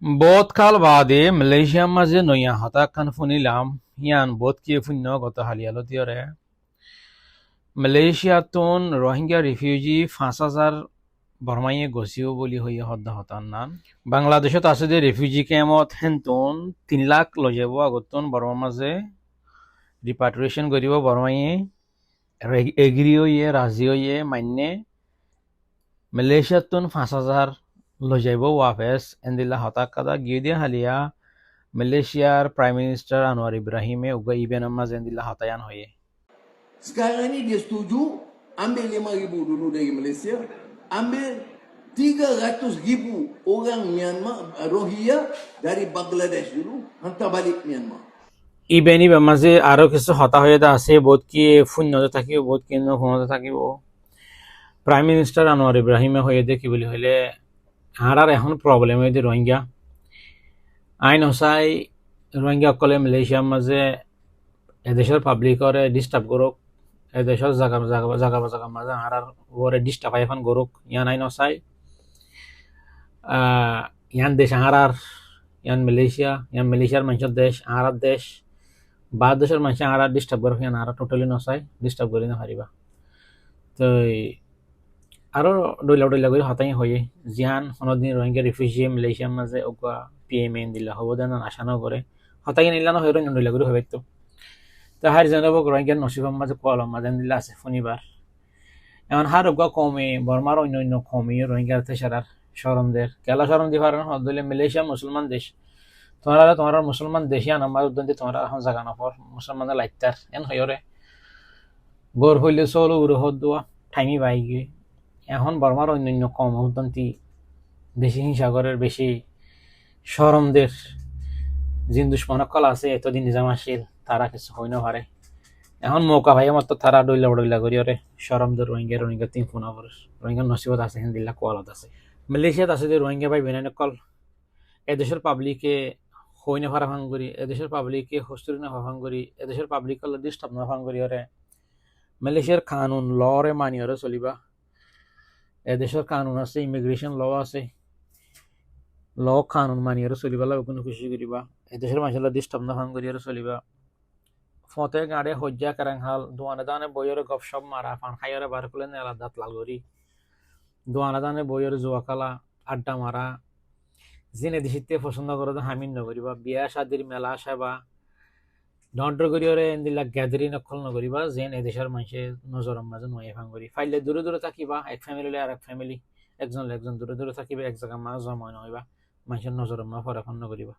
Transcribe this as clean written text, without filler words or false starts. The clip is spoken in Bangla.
বহুত কাল বাদে মালয়েশিয়ার মাঝে নইয়া হতাকান ফুনিলাম ইয়ান বোধ কি ফুন্য গত হালিয়ালো দিয়রে মালয়েশিয়াতুন রোহিঙ্গা রিফিউজি 5,000 বর্মাইয়ে গছিও বলি হইয়া হদ্দা হতান নান বাংলাদেশত আছে যে রিফিউজি ক্যাম্পত হেনতুন 3 লাখ লজেব আগতুন বর্মার মাঝে রিপাট্রিয়েশন করিব বর্মাইয়ে এগ্রি হইয়ে রাজি হইয়ে মান্যে মালয়েশিয়াতুন 5,000 লজাইব ওয়াফেস এন্দিল্লা হতাক কাদা গিয়ে দিয়ে হালিয়া মালয়েশিয়ার প্রাইম মিনিস্টার আনোয়ার ইব্রাহিমে uga iben amma zendilla hatayan hoye. Sekarang ini dia setuju ambil 5,000 dulu dari Malaysia, ambil 300,000 orang Myanmar Rohingya dari Bangladesh dulu, hantar balik Myanmar. ইবেনি মাঝে আরো কিছু হতা হয়ে আছে বোধ কি শূন্যতে থাকিব বোধ কি ফোনতে থাকিব প্রাইম মিনিস্টার আনোয়ার ইব্রাহিমে হয়ে দে কি বলি হইলে আর এখন প্রবলেম হয়ে রোহিঙ্গা আইন হসাই রোহিঙ্গা অকলে মালয়েশিয়ার মাঝে এদেশের পাবলিকরে ডিস্টার্ব করুক এদেশের জায়গা মাঝে আর ওরে ডিস্টার্ব এখন করুক ইয়ান আইন হসাই ইয়ান দেশ ইয়ান মালয়েশিয়ার মানুষের দেশ আর দেশ বাদ দেশের মানুষ আর ডিস্টার্ব করে ইয়ান আর টোটালি নসাই ডিস্টার্ব করি না হারিবা তো আরো ডইলা করে হতাই হয়ে জিহান কোনোদিন রোহিঙ্গা রিফিউজি মালয়েশিয়ার মাঝে ওগা পিএমএন দিলা হব দেন আশানো করে হতাই নিলা না হয়ে ডইলা করে হবে তো হার জানাবো রোহিঙ্গার নসিবের মাঝে কলম মাঝে দিলা আছে শনিবার এমন হার ওগা কমে বর্মার অন্য কমে রোহিঙ্গার তেসারার শরমদের কেলা শরম দি পারেন হদলে মালয়েশিয়া মুসলমান দেশ তোমার মুসলমান দেশিয়ান আমার উদ্যন্তি তোমার এখন জায়গা নপর মুসলমানের লাইতার এন হইরে গোর হইলে চলো উড়ে হদ দোয়া ঠাইমি বাই গিয়ে এখন বর্মার অন্যান্য কম উদ্যন্তি বেশি হিংসাগরের বেশি শরমদের জিন দুশ্মনকল আছে এতদিন নিজাম আসিল তারা কিছু হই না পারে এখন মৌকা ভাই আমার তো তারা ডইলা করি ওরে শরমদের রোহিঙ্গা 3 রোহিঙ্গার নসিবত আছে হিন্দিল্লা কোয়ালত আছে মালয়েশিয়াত আছে যে রোহিঙ্গা ভাই বেনানকল এদেশের পাবলিকে হই না ফারা ভাঙ্গুরি এদেশের পাবলিকে হস্তুরি না ভাঙ্গুরি এদেশের পাবলিক ডিস্টার্ব না ভাঙ্গুরি ওরে মালয়েশিয়ার কানুন ল রে মানি ওরে চলিবা এদেশের কানুন আছে ইমিগ্রেশন ল আছে ল কানুন মানি ওরে চলিবা লাগে কোনো খুশি করিবা এদেশের মানুষের ডিস্টার্ব না ভাঙ্গুরি ওরে চলিবা ফতে গাড়ি হজ্জা কারাংহাল দোয়ানে দানে বইরে গপসপ মারা পান খাইরে বার করলে নেলা দাঁত লাল করি দোয়ানে দানে বইরে জোয়াকালা আড্ডা মারা জিনে দেশিতে পছন্দ করে হামিন নকরিবা বিয়া শাদির মেলা সেবা ডন্টর করিওরে এন্দিলা গ্যাদারিং অকল নকরিবা যেন এদেশের মানুষের নজরের মাঝে নয় ভাঙরি ফাইলে দূরে থাকিবা এক ফ্যামিলি আর এক ফ্যামিলি একজন দূরে থাকিবা এক জায়গা মাঝ জমা নইবা মানুষের নজরের মা ফরাফন নকরিবা